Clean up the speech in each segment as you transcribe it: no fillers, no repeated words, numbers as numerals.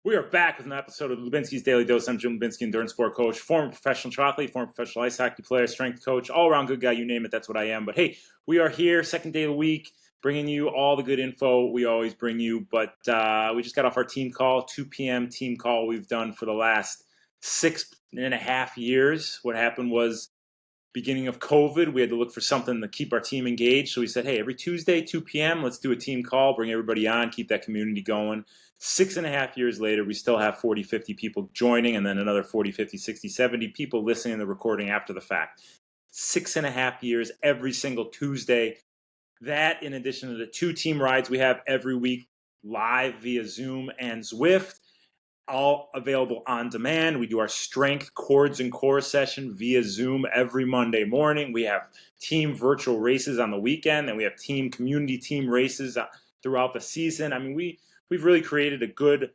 We are back with an episode of Lubinski's Daily Dose. I'm Jim Lubinski, endurance sport coach, former professional triathlete, former professional ice hockey player, strength coach, all-around good guy, you name it, that's what I am. But hey, we are here, second day of the week, bringing you all the good info we always bring you. But we just got off our team call, 2 p.m. team call we've done for the last 6.5 years. What happened was, beginning of COVID, we had to look for something to keep our team engaged. So we said, hey, every Tuesday, 2 p.m., let's do a team call, bring everybody on, keep that community going. 6.5 years later, we still have 40, 50 people joining, and then another 40, 50, 60, 70 people listening to the recording after the fact. 6.5 years, every single Tuesday. That, in addition to the 2 team rides we have every week live via Zoom and Zwift, all available on demand. We do our strength chords and core session via Zoom every Monday morning. We have team virtual races on the weekend, and we have team community team races throughout the season. I mean, we've really created a good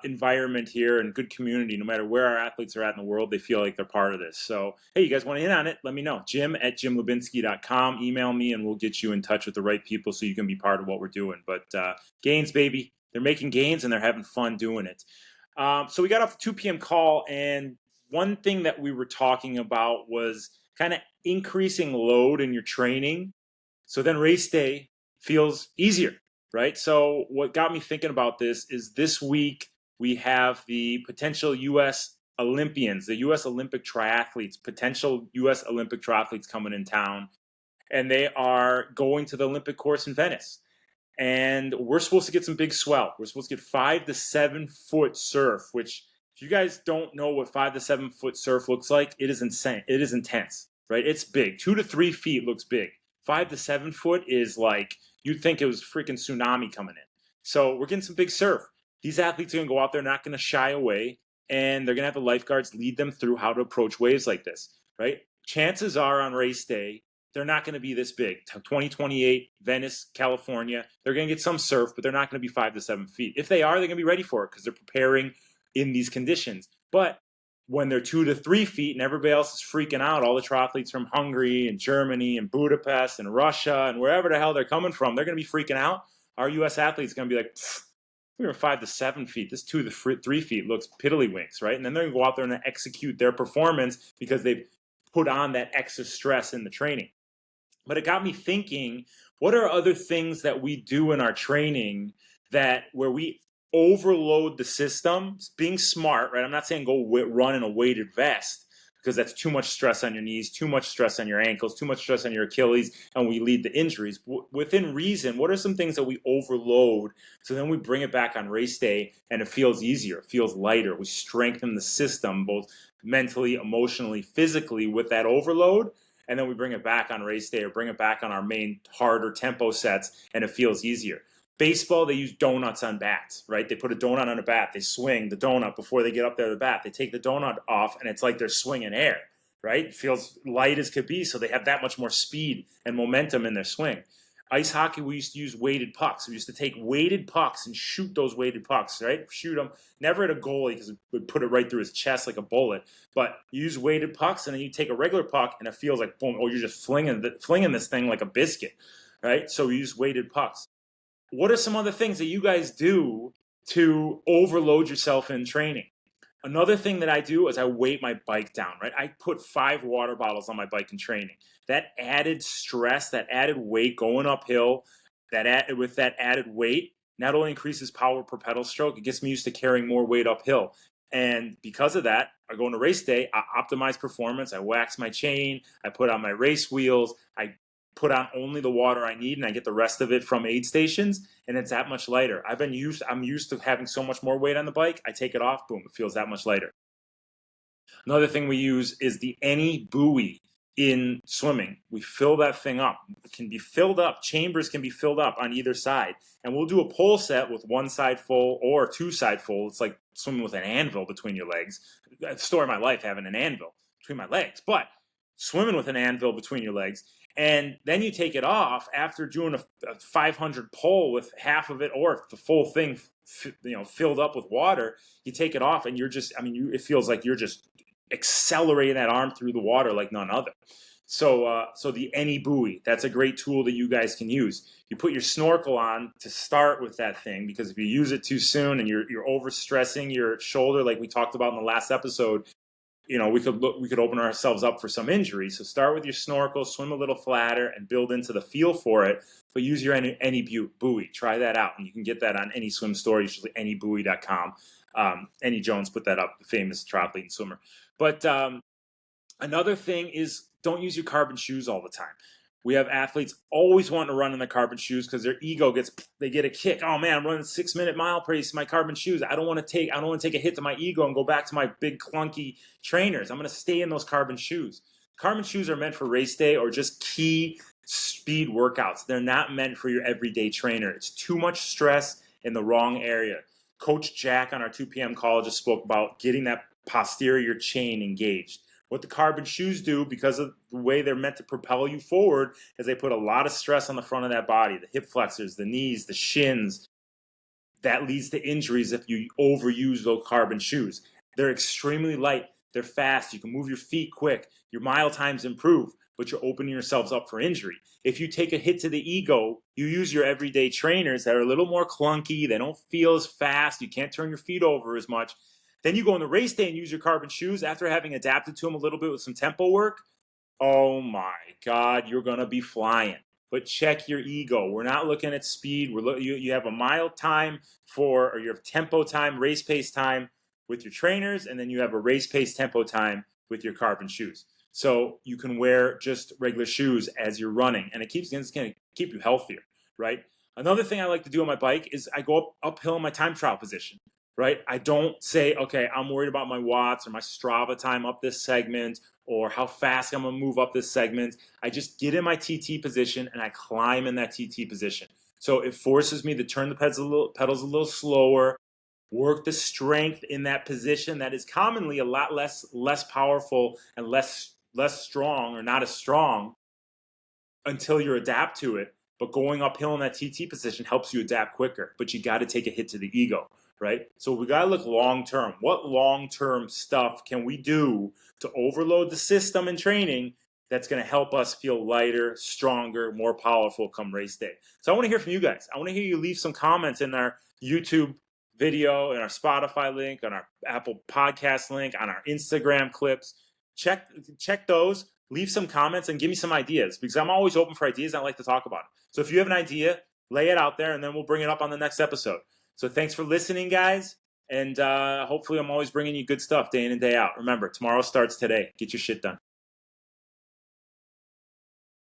environment here and good community. No matter where our athletes are at in the world, they feel like they're part of this. So, hey, you guys want to in on it? Let me know. Jim@jimlubinski.com. Email me, and we'll get you in touch with the right people so you can be part of what we're doing. But gains, baby. They're making gains, and they're having fun doing it. So we got off the 2 p.m. call, and one thing that we were talking about was kind of increasing load in your training. So then race day feels easier, right? So what got me thinking about this is this week we have the potential U.S. Olympians, the U.S. Olympic triathletes, potential U.S. Olympic triathletes coming in town, and they are going to the Olympic course in Venice. And we're supposed to get some big swell. We're supposed to get 5 to 7 foot surf, which if you guys don't know what 5 to 7 foot surf looks like, it is insane. It is intense, right? It's big. 2 to 3 feet looks big. 5 to 7 foot is like, you'd think it was freaking tsunami coming in. So we're getting some big surf. These athletes are going to go out there, not going to shy away, and they're going to have the lifeguards lead them through how to approach waves like this, right? Chances are on race day, they're not going to be this big. 2028, Venice, California, they're going to get some surf, but they're not going to be 5 to 7 feet. If they are, they're going to be ready for it because they're preparing in these conditions. But when they're 2 to 3 feet and everybody else is freaking out, all the triathletes from Hungary and Germany and Budapest and Russia and wherever the hell they're coming from, they're going to be freaking out. Our U.S. athletes are going to be like, we were 5 to 7 feet. This 2 to 3 feet looks piddlywinks, right? And then they're going to go out there and execute their performance because they've put on that extra stress in the training. But it got me thinking, what are other things that we do in our training where we overload the system, being smart, right? I'm not saying go run in a weighted vest because that's too much stress on your knees, too much stress on your ankles, too much stress on your Achilles, and we lead to injuries. Within reason, what are some things that we overload so then we bring it back on race day and it feels easier, it feels lighter. We strengthen the system both mentally, emotionally, physically with that overload. And then we bring it back on race day or bring it back on our main harder tempo sets, and it feels easier. Baseball, they use donuts on bats, right? They put a donut on a bat. They swing the donut before they get up there to the bat. They take the donut off, and it's like they're swinging air, right? It feels light as could be, so they have that much more speed and momentum in their swing. Ice hockey, we used to use weighted pucks. We used to take weighted pucks and shoot those weighted pucks, right? Shoot them, never at a goalie because it would put it right through his chest like a bullet. But you use weighted pucks, and then you take a regular puck, and it feels like, boom, oh, you're just flinging this thing like a biscuit, right? So we use weighted pucks. What are some other things that you guys do to overload yourself in training? Another thing that I do is I weight my bike down, right? I put 5 water bottles on my bike in training. That added stress, that added weight going uphill, with that added weight, not only increases power per pedal stroke, it gets me used to carrying more weight uphill. And because of that, I go into race day, I optimize performance, I wax my chain, I put on my race wheels, I put on only the water I need, and I get the rest of it from aid stations, and it's that much lighter. I'm used to having so much more weight on the bike. I take it off, boom, it feels that much lighter. Another thing we use is the any buoy in swimming. We fill that thing up. It can be filled up. Chambers can be filled up on either side. And we'll do a pole set with one side full or 2 side full. It's like swimming with an anvil between your legs. The story of my life, having an anvil between my legs. But swimming with an anvil between your legs. And then you take it off after doing a 500 pull with half of it or the full thing filled up with water. You take it off and it feels like you're just accelerating that arm through the water like none other. So the any buoy, that's a great tool that you guys can use. You put your snorkel on to start with that thing, because if you use it too soon and you're overstressing your shoulder, like we talked about in the last episode, we could open ourselves up for some injury. So start with your snorkel, swim a little flatter, and build into the feel for it. But use your any buoy. Try that out, and you can get that on any swim store, usually anybuoy.com. Annie Jones put that up, the famous triathlete and swimmer. But another thing is, don't use your carbon shoes all the time. We have athletes always wanting to run in the carbon shoes because their ego they get a kick. Oh man, I'm running 6-minute mile pace in my carbon shoes. I don't want to take a hit to my ego and go back to my big clunky trainers. I'm going to stay in those carbon shoes. Carbon shoes are meant for race day or just key speed workouts. They're not meant for your everyday trainer. It's too much stress in the wrong area. Coach Jack on our 2 p.m. call just spoke about getting that posterior chain engaged. What the carbon shoes do, because of the way they're meant to propel you forward, is they put a lot of stress on the front of that body, the hip flexors, the knees, the shins. That leads to injuries if you overuse those carbon shoes. They're extremely light. They're fast. You can move your feet quick. Your mile times improve, but you're opening yourselves up for injury. If you take a hit to the ego, you use your everyday trainers that are a little more clunky. They don't feel as fast. You can't turn your feet over as much. Then you go on the race day and use your carbon shoes after having adapted to them a little bit with some tempo work. Oh my God, you're going to be flying. But check your ego. We're not looking at speed. You have a mile time or you have tempo time, race pace time with your trainers, and then you have a race pace tempo time with your carbon shoes. So you can wear just regular shoes as you're running, and it's going to keep you healthier, right? Another thing I like to do on my bike is I go uphill in my time trial position. Right? I don't say, okay, I'm worried about my watts or my Strava time up this segment or how fast I'm going to move up this segment. I just get in my TT position and I climb in that TT position. So it forces me to turn the pedals a little slower, work the strength in that position that is commonly a lot less powerful and less strong, or not as strong, until you adapt to it. But going uphill in that TT position helps you adapt quicker. But you got to take a hit to the ego. Right? So we got to look long-term. What long-term stuff can we do to overload the system in training that's going to help us feel lighter, stronger, more powerful come race day? So I want to hear from you guys. I want to hear you leave some comments in our YouTube video, in our Spotify link, on our Apple Podcast link, on our Instagram clips. Check those. Leave some comments and give me some ideas, because I'm always open for ideas. I like to talk about it. So if you have an idea, lay it out there, and then we'll bring it up on the next episode. So thanks for listening, guys, and hopefully I'm always bringing you good stuff day in and day out. Remember, tomorrow starts today. Get your shit done.